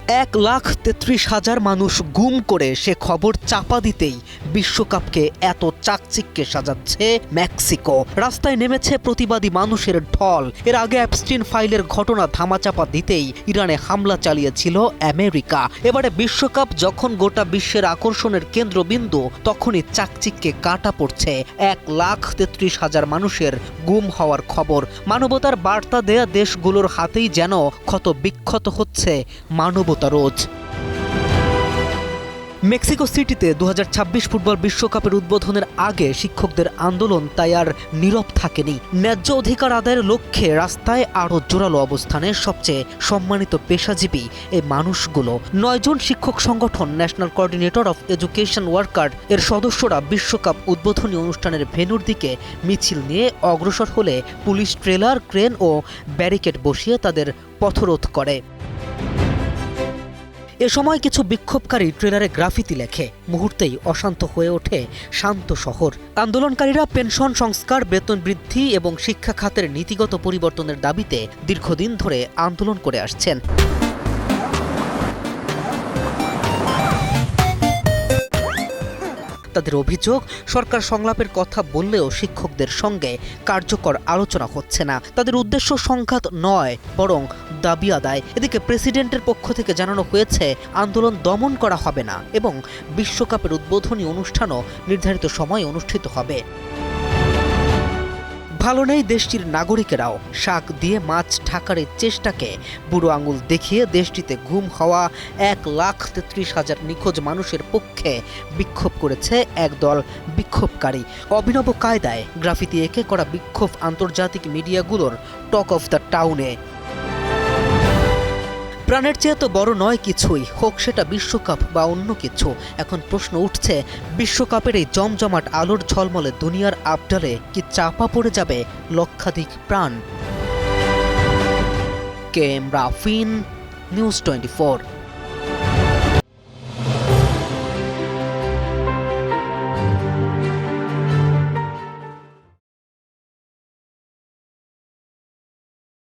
1,33,000 মানুষ গুম করে সে খবর চাপা দিতেই বিশ্বকাপকে এত চাকচিক্যে সাজাচ্ছে মেক্সিকো। রাস্তায় নেমেছে প্রতিবাদী মানুষের ঢল। এর আগে অ্যাপস্টিন ফাইলের ঘটনা ধামাচাপা দিতেই ইরানে হামলা চালিয়েছিল আমেরিকা। এবারে বিশ্বকাপ যখন গোটা বিশ্বের আকর্ষণের কেন্দ্রবিন্দু, তখনই চাকচিক্যে কাটা পড়ছে 1,33,000 মানুষের গুম হওয়ার খবর। মানবতার বার্তা দেয়া দেশগুলোর হাতেই যেন ক্ষত বিক্ষত হচ্ছে মানবতা রোজ। মেক্সিকো সিটিতে 2026 ফুটবল বিশ্বকাপের উদ্বোধনের আগে শিক্ষকদের আন্দোলন তাই আর নীরব থাকেনি। ন্যায্য অধিকার আদায়ের লক্ষ্যে রাস্তায় আরও জোরালো অবস্থানে সবচেয়ে সম্মানিত পেশাজীবী এই মানুষগুলো। 9 জন শিক্ষক সংগঠন national coordinator of education worker এর সদস্যরা বিশ্বকাপ উদ্বোধনী অনুষ্ঠানের ভেন্যুর দিকে মিছিল নিয়ে অগ্রসর হলে পুলিশ ট্রেলার, ক্রেন ও ব্যারিকেড বসিয়ে তাদের পথরোধ করে। এ সময় কিছু বিক্ষোভকারী ট্রেলারে গ্রাফিতি লেখে। মুহূর্তেই অশান্ত হয়ে ওঠে শান্ত শহর। আন্দোলনকারীরা পেনশন সংস্কার, বেতন বৃদ্ধি এবং শিক্ষা খাতের নীতিগত পরিবর্তনের দাবিতে দীর্ঘদিন ধরে আন্দোলন করে আসছেন। তাদের অভিযোগ, সরকার সংলাপের কথা বললেও শিক্ষকদের সঙ্গে কার্যকর আলোচনা হচ্ছে না। তাদের উদ্দেশ্য সংঘাত নয়, বরং দাবি আদায়। এদিকে প্রেসিডেন্টের পক্ষ থেকে জানানো হয়েছে আন্দোলন দমন করা হবে না এবং বিশ্বকাপের উদ্বোধনী অনুষ্ঠানও নির্ধারিত সময়ে অনুষ্ঠিত হবে। ভালো নেই দেশটির নাগরিকেরাও। শাক দিয়ে মাছ ঢাকার এই চেষ্টাকে বুড়ো আঙুল দেখিয়ে দেশটিতে গুম হওয়া 1,33,000 নিখোঁজ মানুষের পক্ষে বিক্ষোভ করেছে একদল বিক্ষোভকারী। অভিনব কায়দায় গ্রাফিতি এঁকে করা বিক্ষোভ আন্তর্জাতিক মিডিয়াগুলোর টক অফ দ্য টাউনে। প্রাণের চেয়ে তো বড় নয় কিছুই, হোক সেটা বিশ্বকাপ বা অন্য কিছু। এখন প্রশ্ন উঠছে, বিশ্বকাপের এই জমজমাট আলোর ঝলমলে দুনিয়ার আবডালে কি চাপা পড়ে যাবে লক্ষাধিক প্রাণ? K M Rafin, news 24।